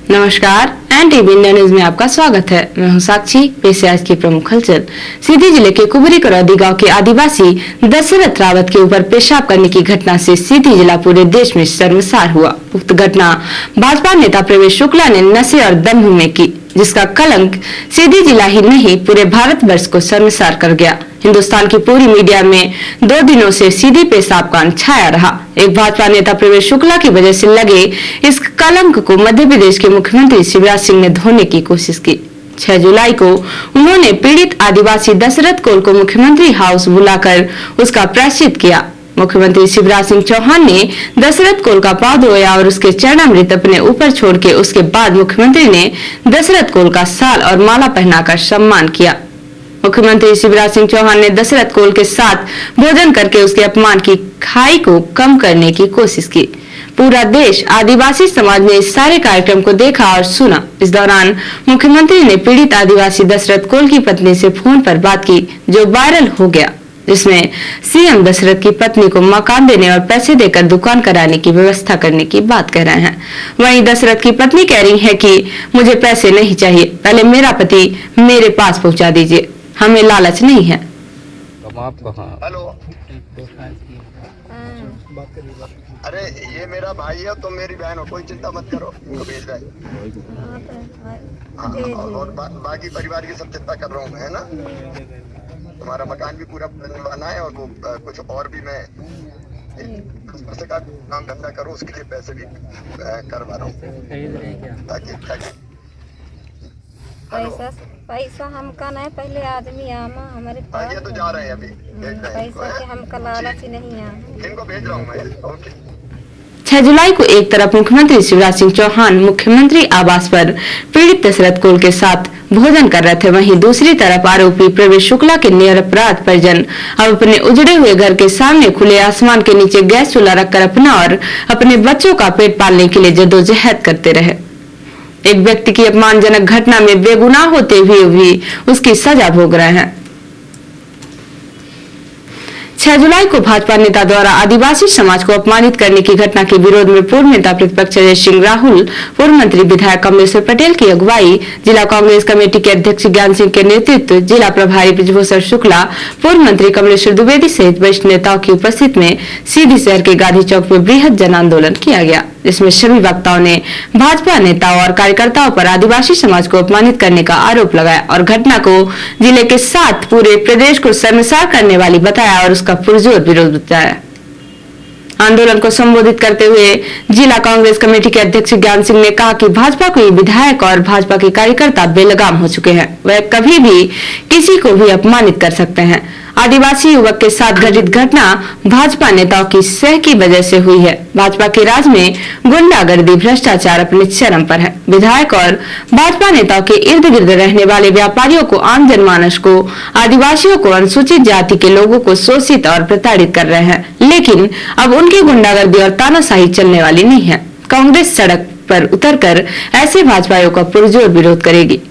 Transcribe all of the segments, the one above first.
नमस्कार, NTV India news में आपका स्वागत है। मैं हूं साक्षी। पेश है आज की प्रमुख हलचल। सीधी जिले के कुबरी करौदी गांव के आदिवासी दशरथ रावत के ऊपर पेशाब करने की घटना से सीधी जिला पूरे देश में शर्मसार हुआ। उक्त घटना भाजपा नेता प्रवेश शुक्ला ने नशे और दंभ में की, जिसका कलंक सीधी जिला ही नहीं पूरे भारतवर्ष को शर्मसार कर गया। हिंदुस्तान की पूरी मीडिया में 2 दिनों से सीधी पेशाब कांड छाया रहा। एक भाजपा नेता प्रवेश शुक्ला की वजह से लगे इस कलंक को मध्य प्रदेश के मुख्यमंत्री शिवराज सिंह ने धोने की कोशिश की। 6 जुलाई को उन्होंने पीड़ित आदिवासी दशरथ कोल को मुख्यमंत्री हाउस बुलाकर उसका प्रायश्चित किया। मुख्यमंत्री शिवराज सिंह चौहान ने दशरथ कोल का पांव धोया और उसके चरणामृत अपने ऊपर छोड़ के उसके बाद मुख्यमंत्री ने दशरथ कोल का शाल और माला पहनाकर सम्मान किया। मुख्यमंत्री शिवराज सिंह चौहान ने दशरथ कोल के साथ भोजन करके उसके अपमान की खाई को कम करने की कोशिश की। पूरा देश आदिवासी समाज ने इस सारे कार्यक्रम को देखा और सुना। इस दौरान मुख्यमंत्री ने पीड़ित आदिवासी दशरथ कोल की पत्नी से फोन पर बात की, जो वायरल हो गया, जिसमें सीएम दशरथ की पत्नी को मकान देने और पैसे देकर दुकान कराने की व्यवस्था करने की बात कह रहे हैं। वहीं दशरथ की पत्नी कह रही है कि मुझे पैसे नहीं चाहिए, पहले मेरा पति मेरे पास पहुंचा दीजिए, हमें लालच नहीं है। हेलो, अरे ये मेरा भाई है, तुम मेरी बहन हो, कोई चिंता मत करो, इनको भेज रहा है। और बाकी परिवार की सब चिंता कर रहा हूँ, है ना। तुम्हारा मकान भी पूरा बनवाना है और वो कुछ और भी मैं पैसे का काम धंधा करूँ, उसके लिए पैसे भी करवा रहा हूँ ताकि पैसा हमका नहीं, पहले आदमी आमा हमारे पास। ये तो जा रहे हैं अभी, पैसा के हमका लालच ही नहीं आ। इनको भेज रहा हूँ मैं। ओके। 6 जुलाई को एक तरफ मुख्यमंत्री शिवराज सिंह चौहान मुख्यमंत्री आवास पर पीड़ित दशरथ कोल के साथ भोजन कर रहे थे, वहीं दूसरी तरफ आरोपी प्रवेश शुक्ला के निरपराध परिजन अब अपने उजड़े हुए घर के सामने खुले आसमान के नीचे गैस चूल्हा रखकर अपना और अपने बच्चों का पेट पालने के लिए जद्दोजहद करते रहे। एक व्यक्ति की अपमानजनक घटना में बेगुनाह होते हुए भी उसकी सजा भोग रहे हैं। 6 जुलाई को भाजपा नेता द्वारा आदिवासी समाज को अपमानित करने की घटना के विरोध में पूर्व नेता प्रतिपक्ष अजय सिंह राहुल, पूर्व मंत्री विधायक कमलेश्वर पटेल की अगुवाई, जिला कांग्रेस कमेटी के अध्यक्ष ज्ञान सिंह के नेतृत्व, जिला प्रभारी बृजभूषण शुक्ला, पूर्व मंत्री कमलेश्वर द्विवेदी सहित वरिष्ठ नेताओं की उपस्थिति में सीधी शहर के गांधी चौक में बृहद जन आंदोलन किया गया, जिसमें सभी वक्ताओं ने भाजपा नेताओं और कार्यकर्ताओं पर आदिवासी समाज को अपमानित करने का आरोप लगाया और घटना को जिले के साथ पूरे प्रदेश को शर्मसार करने वाली बताया और उसका पुरजोर विरोध बताया। आंदोलन को संबोधित करते हुए जिला कांग्रेस कमेटी के अध्यक्ष ज्ञान सिंह ने कहा कि भाजपा के विधायक और भाजपा के कार्यकर्ता बेलगाम हो चुके हैं, वह कभी भी किसी को भी अपमानित कर सकते हैं। आदिवासी युवक के साथ घटित घटना भाजपा नेताओं की सह की वजह से हुई है। भाजपा के राज में गुंडागर्दी, भ्रष्टाचार अपने चरम पर है। विधायक और भाजपा नेताओं के इर्द गिर्द रहने वाले व्यापारियों को, आम जनमानस को, आदिवासियों को, अनुसूचित जाति के लोगों को शोषित और प्रताड़ित कर रहे हैं, लेकिन अब उनकी गुंडागर्दी और तानाशाही चलने वाली नहीं है। कांग्रेस सड़क पर उतरकर ऐसे भाजपाइयों का पुरजोर विरोध करेगी।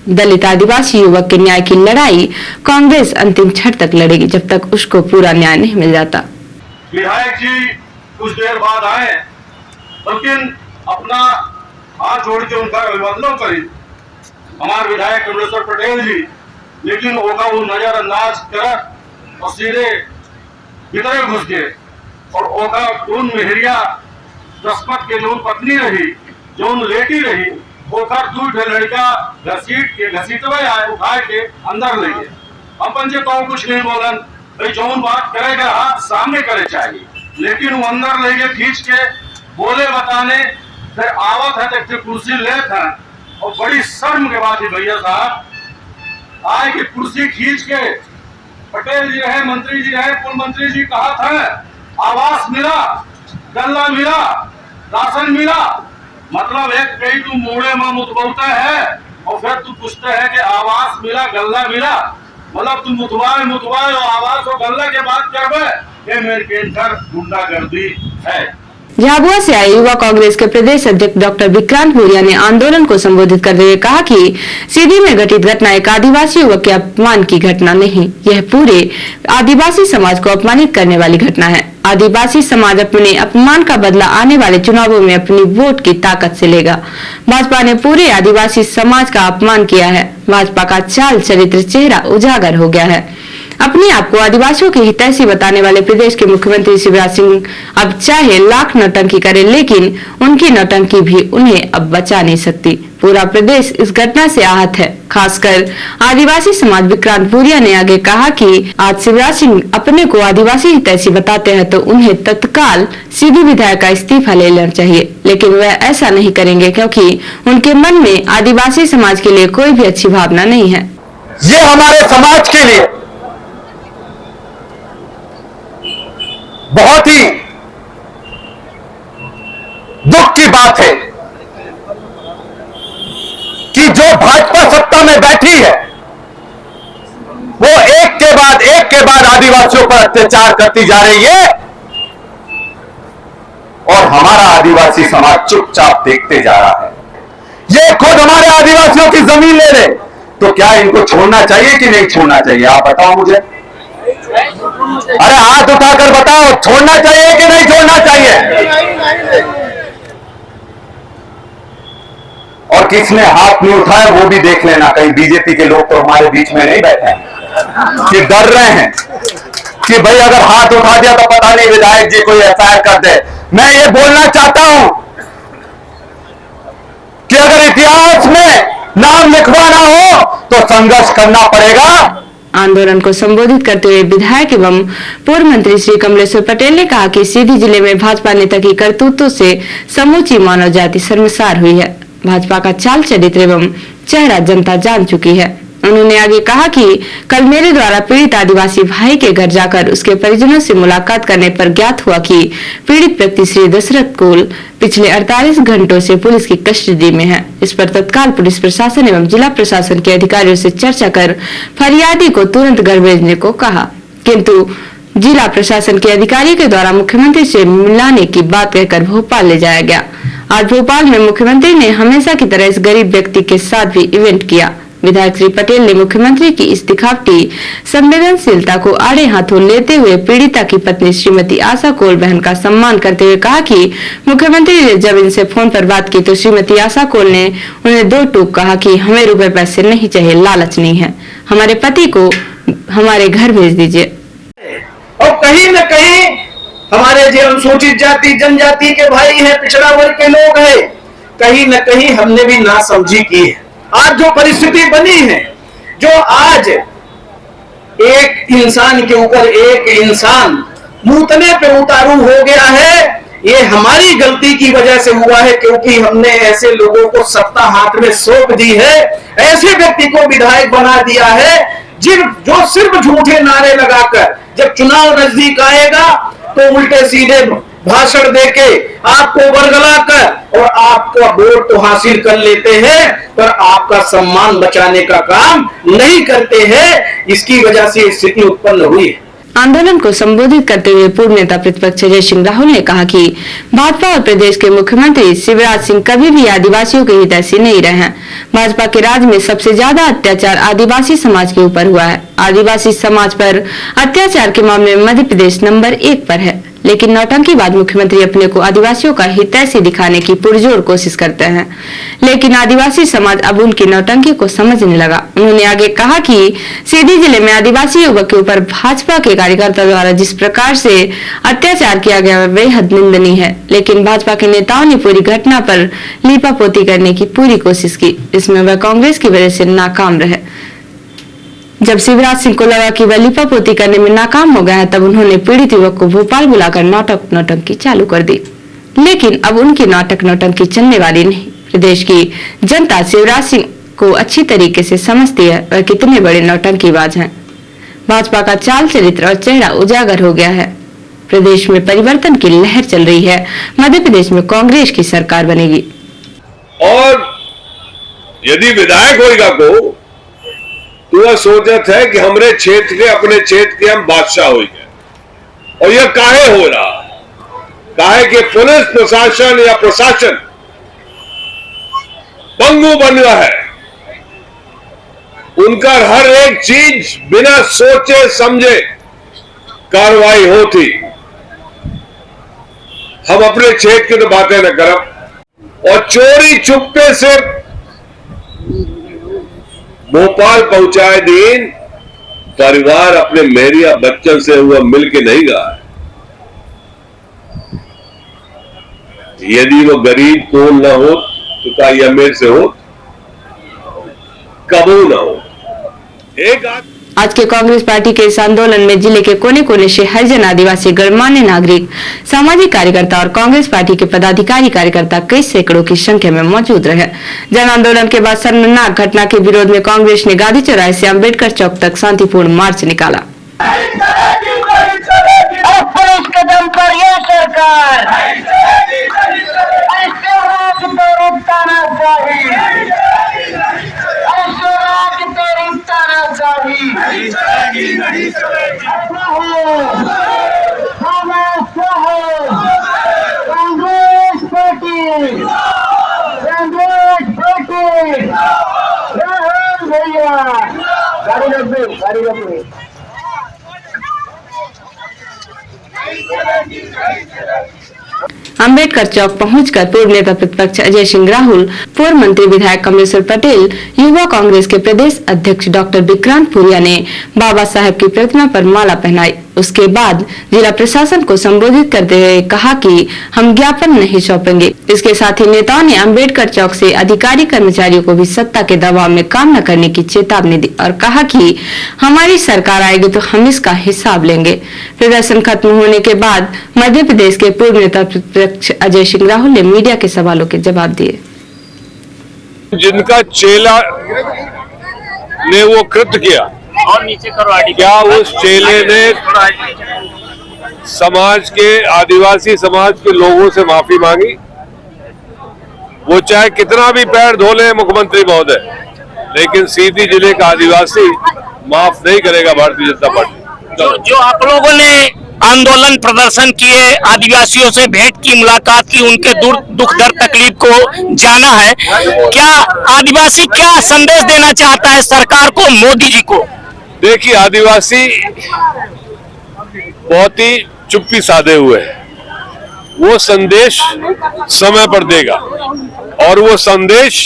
दलित आदिवासी युवक के न्याय की लड़ाई कांग्रेस अंतिम क्षण तक लड़ेगी, जब तक उसको पूरा न्याय नहीं मिल जाता। विधायक जी कुछ देर बाद आए, लेकिन अपना हाथ जोड़ के उनका अभिवादन करी हमारे विधायक कमलेश्वर पटेल जी, लेकिन ओका वो नजरअंदाज कर और सीधे भीतर घुस गए और ओका उन मेहरिया दशमत के जो पत्नी रही, जो लेटी रही, ओकर 2 लड़का घसीटवे आए, उठा के अंदर ले गए। अपन जे कहूँ कुछ नहीं बोलन, भाई जौन बात करेगा सामने करे चाहिए, लेकिन वो अंदर ले गए खींच के, बोले बताने फिर आवत है देखते कुर्सी लेते हैं। और बड़ी शर्म के बात है भैया साहब, आए कि कुर्सी खींच के पटेल जी रहे, मंत्री जी रहे, पूर्व मंत्री जी कहा था आवास मिला, गल्ला मिला, राशन मिला, मतलब एक कई तू मुड़े में मुतबौता है और फिर तू पूछते है कि आवास मिला, गल्ला मिला, मतलब तू मुतवाए और आवास और गल्ला के बात करवे, ये मेरे के अंदर गुंडागर्दी है। झाबुआ से आए युवा कांग्रेस के प्रदेश अध्यक्ष डॉक्टर विक्रांत भूरिया ने आंदोलन को संबोधित करते हुए कहा कि सीधी में घटित घटना एक आदिवासी युवक के अपमान की घटना नहीं, यह पूरे आदिवासी समाज को अपमानित करने वाली घटना है। आदिवासी समाज अपने अपमान का बदला आने वाले चुनावों में अपनी वोट की ताकत से लेगा। भाजपा ने पूरे आदिवासी समाज का अपमान किया है। भाजपा का चाल चरित्र चेहरा उजागर हो गया है। अपने आप को आदिवासियों की हितैषी बताने वाले प्रदेश के मुख्यमंत्री शिवराज सिंह अब चाहे लाख नौटंकी करें, लेकिन उनकी नौटंकी भी उन्हें अब बचा नहीं सकती। पूरा प्रदेश इस घटना से आहत है। खासकर आदिवासी समाज। विक्रांत भूरिया ने आगे कहा कि आज शिवराज सिंह अपने को आदिवासी हितैषी बताते हैं तो उन्हें तत्काल सीधी विधायक का इस्तीफा ले लेना चाहिए, लेकिन वह ऐसा नहीं करेंगे क्योंकि उनके मन में आदिवासी समाज के लिए कोई भी अच्छी भावना नहीं है। ये हमारे समाज के लिए बहुत ही दुख की बात है कि जो भाजपा सत्ता में बैठी है वो एक के बाद आदिवासियों पर अत्याचार करती जा रही है और हमारा आदिवासी समाज चुपचाप देखते जा रहा है। ये खुद हमारे आदिवासियों की जमीन ले रहे, तो क्या इनको छोड़ना चाहिए कि नहीं छोड़ना चाहिए? आप बताओ मुझे। अरे हाथ उठाकर बताओ, छोड़ना चाहिए कि नहीं छोड़ना चाहिए? और किसने हाथ नहीं उठाया वो भी देख लेना। कहीं बीजेपी के लोग तो हमारे बीच में नहीं बैठे हैं कि डर रहे हैं कि भाई अगर हाथ उठा दिया तो पता नहीं विधायक जी कोई एफआईआर कर दे। मैं ये बोलना चाहता हूं कि अगर इतिहास में नाम लिखवाना हो तो संघर्ष करना पड़ेगा। आंदोलन को संबोधित करते हुए विधायक एवं पूर्व मंत्री श्री कमलेश्वर पटेल ने कहा कि सीधी जिले में भाजपा नेता की करतूतों से समूची मानव जाति शर्मसार हुई है। भाजपा का चाल चरित्र एवं चेहरा जनता जान चुकी है। उन्होंने आगे कहा कि कल मेरे द्वारा पीड़ित आदिवासी भाई के घर जाकर उसके परिजनों से मुलाकात करने पर ज्ञात हुआ कि पीड़ित व्यक्ति श्री दशरथ कोल पिछले 48 घंटों से पुलिस की कस्टडी में है। इस पर तत्काल पुलिस प्रशासन एवं जिला प्रशासन के अधिकारियों से चर्चा कर फरियादी को तुरंत घर भेजने को कहा, किंतु जिला प्रशासन के अधिकारी के द्वारा मुख्यमंत्री से मिलाने की बात कहकर भोपाल ले जाया गया। आज भोपाल में मुख्यमंत्री ने हमेशा की तरह इस गरीब व्यक्ति के साथ भी इवेंट किया। विधायक श्री पटेल ने मुख्यमंत्री की इस दिखावटी संवेदनशीलता को आड़े हाथों लेते हुए पीड़िता की पत्नी श्रीमती आशा कोल बहन का सम्मान करते हुए कहा कि मुख्यमंत्री ने जब इनसे फोन पर बात की तो श्रीमती आशा कोल ने उन्हें दो टूक कहा कि हमें रुपए पैसे नहीं चाहिए, लालच नहीं है, हमारे पति को हमारे घर भेज दीजिए। और कहीं न कहीं हमारे जो अनुसूचित जाति जनजाति के भाई हैं, पिछड़ा वर्ग के लोग हैं, कहीं न कहीं हमने भी नासमझी की है। आज जो परिस्थिति बनी है, जो आज एक इंसान के ऊपर एक इंसान मूतने पे उतारू हो गया है, ये हमारी गलती की वजह से हुआ है, क्योंकि हमने ऐसे लोगों को सत्ता हाथ में सौंप दी है, ऐसे व्यक्ति को विधायक बना दिया है जो सिर्फ झूठे नारे लगाकर जब चुनाव नजदीक आएगा तो उल्टे सीधे भाषण देके आपको बरगलाकर और आपका वोट तो हासिल कर लेते हैं, पर आपका सम्मान बचाने का काम नहीं करते हैं। इसकी वजह से स्थिति उत्पन्न हुई है। आंदोलन को संबोधित करते हुए पूर्व नेता प्रतिपक्ष जय सिंह राहुल ने कहा कि भाजपा और प्रदेश के मुख्यमंत्री शिवराज सिंह कभी भी आदिवासियों के हितैषी नहीं रहे हैं। भाजपा के राज में सबसे ज्यादा अत्याचार आदिवासी समाज के ऊपर हुआ है। आदिवासी समाज पर अत्याचार के मामले में मध्य प्रदेश नंबर 1 पर है, लेकिन नौटंकी बाद मुख्यमंत्री अपने को आदिवासियों का हितैषी दिखाने की पुरजोर कोशिश करते हैं, लेकिन आदिवासी समाज अब उनकी नौटंकी को समझने लगा। उन्होंने आगे कहा कि सीधी जिले में आदिवासी युवक के ऊपर भाजपा के कार्यकर्ता द्वारा जिस प्रकार से अत्याचार किया गया वह बेहद निंदनीय है, लेकिन भाजपा के नेताओं ने पूरी घटना पर लीपापोती करने की पूरी कोशिश की, जिसमें वह कांग्रेस की वजह से नाकाम रहे। जब शिवराज सिंह को लगा कि वह लिपापोती करने में नाकाम हो गया है, तब उन्होंने पीड़ित युवक को भोपाल बुलाकर नौटंकी चालू कर दी, लेकिन अब उनकी नौटंकी चलने वाली नहीं। प्रदेश की जनता शिवराज सिंह को अच्छी तरीके से समझती है वह कितने बड़े नौटंकीबाज हैं। भाजपा का चाल चरित्र और चेहरा उजागर हो गया है। प्रदेश में परिवर्तन की लहर चल रही है। मध्य प्रदेश में कांग्रेस की सरकार बनेगी। और यदि विधायक होगा को तो वह सोचत है कि हमरे क्षेत्र के अपने क्षेत्र के हम बादशाह हो गए, और यह काहे हो रहा? काहे कि पुलिस प्रशासन या प्रशासन पंगु बन रहा है। उनका हर एक चीज बिना सोचे समझे कार्रवाई होती। हम अपने क्षेत्र की तो बातें न करब और चोरी चुप्पे से भोपाल पहुंचाए दिन परिवार अपने मेरिया बच्चन से हुआ मिल के नहीं गया। यदि वो गरीब कौन न हो तो क्या यह मेरे से हो, कबू न हो। आज के कांग्रेस पार्टी के इस आंदोलन में जिले के कोने कोने से हरिजन, आदिवासी, गणमान्य नागरिक, सामाजिक कार्यकर्ता और कांग्रेस पार्टी के पदाधिकारी कार्यकर्ता कई सैकड़ों की संख्या में मौजूद रहे। जन आंदोलन के बाद शर्मनाक घटना के विरोध में कांग्रेस ने गांधी चौराहे से अम्बेडकर चौक तक शांतिपूर्ण मार्च निकाला। कदम पर यह सरकार अम्बेडकर चौक पहुंचकर पूर्व नेता प्रतिपक्ष अजय सिंह राहुल, पूर्व मंत्री विधायक कमलेश्वर पटेल, युवा कांग्रेस के प्रदेश अध्यक्ष डॉक्टर विक्रांत पुरिया ने बाबा साहेब की प्रतिमा पर माला पहनाई। उसके बाद जिला प्रशासन को संबोधित करते हुए कहा कि हम ज्ञापन नहीं सौंपेंगे। इसके साथ ही नेताओं ने अम्बेडकर चौक से अधिकारी कर्मचारियों को भी सत्ता के दबाव में काम न करने की चेतावनी दी और कहा कि हमारी सरकार आएगी तो हम इसका हिसाब लेंगे। प्रदर्शन खत्म होने के बाद मध्य प्रदेश के पूर्व नेता प्रतिपक्ष अजय सिंह राहुल ने मीडिया के सवालों के जवाब दिए। जिनका चेला ने वो कृत्य किया और नीचे करो आईडी, क्या उस चेले ने समाज के, आदिवासी समाज के लोगों से माफी मांगी? वो चाहे कितना भी पैर धो ले मुख्यमंत्री महोदय, लेकिन सीधी जिले का आदिवासी माफ नहीं करेगा भारतीय जनता पार्टी। जो आप लोगों ने आंदोलन प्रदर्शन किए, आदिवासियों से भेंट की, मुलाकात की, उनके दुख दर्द तकलीफ को जाना है, क्या आदिवासी क्या संदेश देना चाहता है सरकार को, मोदी जी को? देखिए, आदिवासी बहुत ही चुप्पी साधे हुए हैं। वो संदेश समय पर देगा और वो संदेश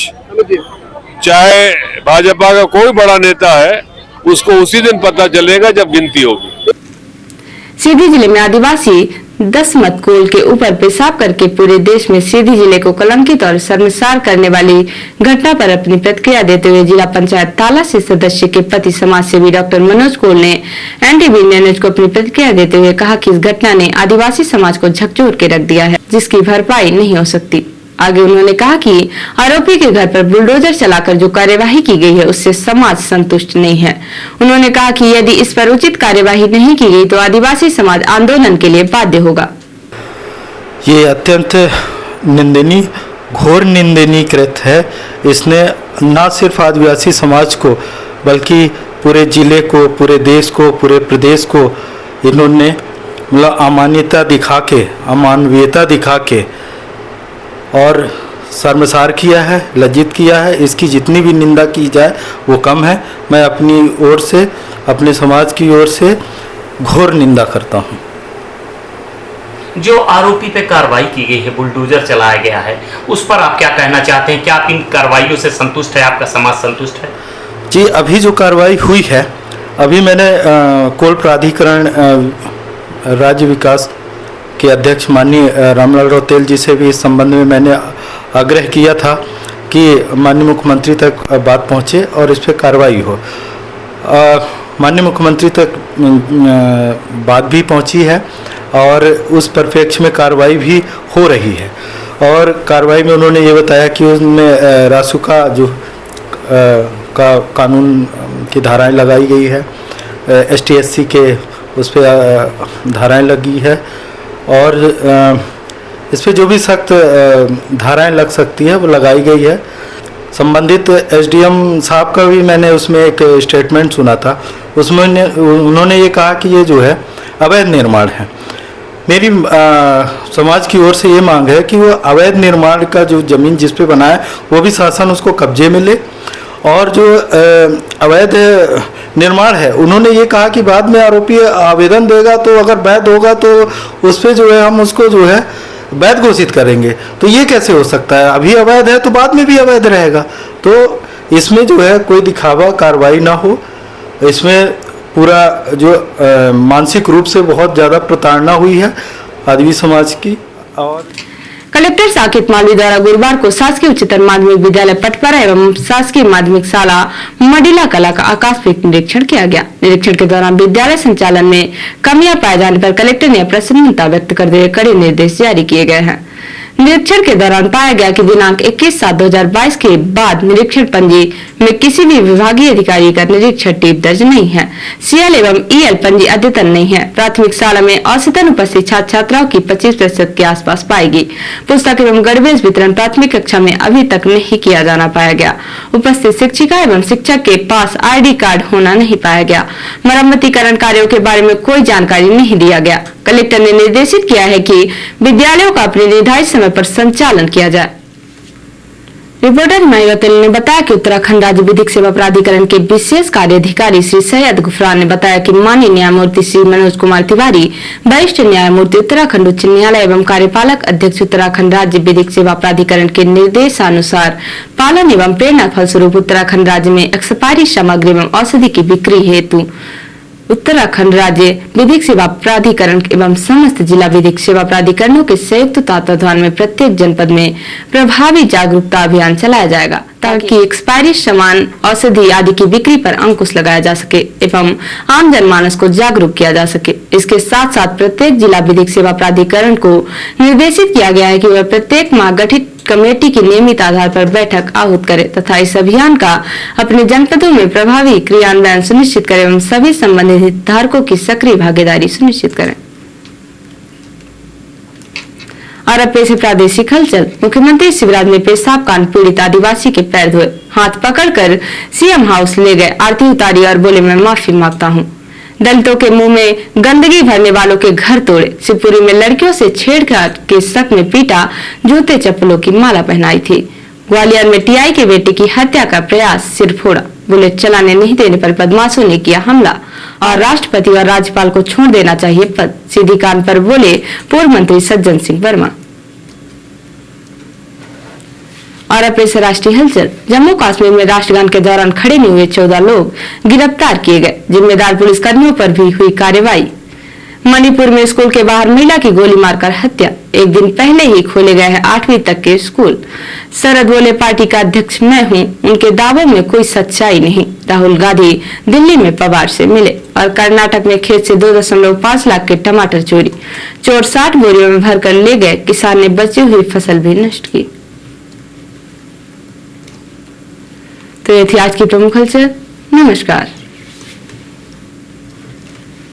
चाहे भाजपा का कोई बड़ा नेता है उसको उसी दिन पता चलेगा जब गिनती होगी। सीधी जिले में आदिवासी 10 मतकोल के ऊपर पेशाब करके पूरे देश में सीधी जिले को कलंकित और शर्मसार करने वाली घटना पर अपनी प्रतिक्रिया देते हुए जिला पंचायत ताला से सदस्य के पति समाज सेवी डॉक्टर मनोज कोल ने एनटीवी न्यूज को अपनी प्रतिक्रिया देते हुए कहा कि इस घटना ने आदिवासी समाज को झकझोर के रख दिया है, जिसकी भरपाई नहीं हो सकती। आगे उन्होंने कहा कि आरोपी के घर पर बुलडोजर चलाकर जो कार्यवाही की गई है उससे समाज संतुष्ट नहीं है। उन्होंने कहा कि यदि इस पर उचित कार्यवाही नहीं की गई तो आदिवासी समाज आंदोलन के लिए बाध्य होगा। ये अत्यंत निंदनीय, घोर निंदनीय कृत्य है। इसने न सिर्फ आदिवासी समाज को बल्कि पूरे जिले को, पूरे देश को, पूरे प्रदेश को इन्होंने मतलब अमान्यता दिखा के, अमानवीयता दिखा के और शर्मसार किया है, लज्जित किया है। इसकी जितनी भी निंदा की जाए वो कम है। मैं अपनी ओर से, अपने समाज की ओर से घोर निंदा करता हूँ। जो आरोपी पे कार्रवाई की गई है, बुलडोजर चलाया गया है, उस पर आप क्या कहना चाहते हैं? क्या आप इन कार्रवाइयों से संतुष्ट है? आपका समाज संतुष्ट है? जी, अभी जो कार्रवाई हुई है, अभी मैंने कोल प्राधिकरण राज्य विकास के अध्यक्ष माननीय रामलाल रौतेल जी से भी इस संबंध में मैंने आग्रह किया था कि माननीय मुख्यमंत्री तक बात पहुंचे और इस पर कार्रवाई हो। माननीय मुख्यमंत्री तक बात भी पहुंची है और उस परिप्रेक्ष्य में कार्रवाई भी हो रही है। और कार्रवाई में उन्होंने ये बताया कि उसमें रासुका जो का कानून की धाराएं लगाई गई है, ST/SC के उस पर धाराएं लगी है और इस पर जो भी सख्त धाराएं लग सकती है वो लगाई गई है। संबंधित SDM साहब का भी मैंने उसमें एक स्टेटमेंट सुना था, उसमें उन्होंने ये कहा कि ये जो है अवैध निर्माण है। मेरी समाज की ओर से ये मांग है कि वो अवैध निर्माण का जो ज़मीन जिस पे बना है वो भी शासन उसको कब्जे में ले, और जो अवैध निर्माण है उन्होंने ये कहा कि बाद में आरोपी आवेदन देगा तो अगर वैध होगा तो उस पर जो है हम उसको जो है वैध घोषित करेंगे, तो ये कैसे हो सकता है? अभी अवैध है तो बाद में भी अवैध रहेगा। तो इसमें जो है कोई दिखावा कार्रवाई ना हो, इसमें पूरा जो मानसिक रूप से बहुत ज़्यादा प्रताड़ना हुई है आदिवासी समाज की। और कलेक्टर साकेत मालवी द्वारा गुरुवार को शासकीय उच्चतर माध्यमिक विद्यालय पटपरा एवं शासकीय माध्यमिक शाला मडिला कला का आकस्मिक निरीक्षण किया गया। निरीक्षण के दौरान विद्यालय संचालन में कमियां पाए जाने पर कलेक्टर ने अप्रसन्नता व्यक्त करते हुए कड़े निर्देश जारी किए गए हैं। निरीक्षण के दौरान पाया गया कि दिनांक 21/7/2022 के बाद निरीक्षण पंजी में किसी भी विभागीय अधिकारी का निरीक्षण टिप दर्ज नहीं है। सीएल एवं ईएल पंजी अद्यतन नहीं है। प्राथमिक शाला में औसतन उपस्थित छात्र छात्राओं की 25% के आसपास पाएगी। पुस्तक एवं गणवेश वितरण प्राथमिक कक्षा में अभी तक नहीं किया जाना पाया गया। उपस्थित शिक्षिका एवं शिक्षक के पास ID कार्ड होना नहीं पाया गया। मरम्मतीकरण कार्यों के बारे में कोई जानकारी नहीं दिया गया। कलेक्टर ने निर्देशित किया है कि विद्यालयों का अपने निर्धारित समय पर संचालन किया जाए। रिपोर्टर हिमायत पटेल ने बताया कि उत्तराखंड राज्य विधिक सेवा प्राधिकरण के विशेष कार्य अधिकारी श्री सैयद गुफरान ने बताया कि माननीय न्यायमूर्ति श्री मनोज कुमार तिवारी, वरिष्ठ न्यायमूर्ति उत्तराखंड उच्च न्यायालय एवं कार्यपालक अध्यक्ष उत्तराखंड राज्य विधिक सेवा प्राधिकरण के निर्देशानुसार पालन एवं प्रेरणा फलस्वरूप उत्तराखंड राज्य में एक्सपायरी सामग्री एवं औषधि की बिक्री हेतु उत्तराखंड राज्य विधिक सेवा प्राधिकरण एवं समस्त जिला विधिक सेवा प्राधिकरणों के संयुक्त तत्वावधान में प्रत्येक जनपद में प्रभावी जागरूकता अभियान चलाया जाएगा ताकि एक्सपायरी सामान, औषधि आदि की बिक्री पर अंकुश लगाया जा सके एवं आम जनमानस को जागरूक किया जा सके। इसके साथ साथ प्रत्येक जिला विधिक सेवा प्राधिकरण को निर्देशित किया गया है कि वह प्रत्येक माह गठित कमेटी की नियमित आधार पर बैठक आहूत करे तथा इस अभियान का अपने जनपदों में प्रभावी क्रियान्वयन सुनिश्चित करे एवं सभी संबंधित हितधारकों की सक्रिय भागीदारी सुनिश्चित करें। और अब पेश है प्रादेशिक हलचल। मुख्यमंत्री शिवराज ने पेशाब कांड पीड़ित आदिवासी के पैर धोए, हाथ पकड़कर सीएम हाउस ले गए, आरती उतारी और बोले मैं माफी मांगता हूँ। दलितों के मुंह में गंदगी भरने वालों के घर तोड़े। शिवपुरी में लड़कियों से छेड़छाड़ के शक में पीटा, जूते चप्पलों की माला पहनाई थी। ग्वालियर में टीआई के बेटे की हत्या का प्रयास, सिर फोड़ा। बुलेट चलाने नहीं देने पर बदमाशों ने किया हमला और राष्ट्रपति और राज्यपाल को छोड़ देना चाहिए पद, सीधी कान पर बोले पूर्व मंत्री सज्जन सिंह वर्मा। और अब पेश है राष्ट्रीय हलचल। जम्मू कश्मीर में राष्ट्रगान के दौरान खड़े नहीं हुए 14 लोग गिरफ्तार किए गए। जिम्मेदार पुलिसकर्मियों पर भी हुई कार्रवाई। मणिपुर में स्कूल के बाहर महिला की गोली मारकर हत्या। एक दिन पहले ही खोले गए हैं 8वीं तक के स्कूल। शरद बोले पार्टी का अध्यक्ष मैं हूं, उनके दावों में कोई सच्चाई नहीं। राहुल गांधी दिल्ली में पवार से मिले। और कर्नाटक में खेत से 2.5 लाख के टमाटर चोरी। चोर 60 बोरियों में भरकर ले गए। किसान ने बची हुई फसल भी नष्ट की। तो ये थी आज की प्रमुख हलचल। नमस्कार।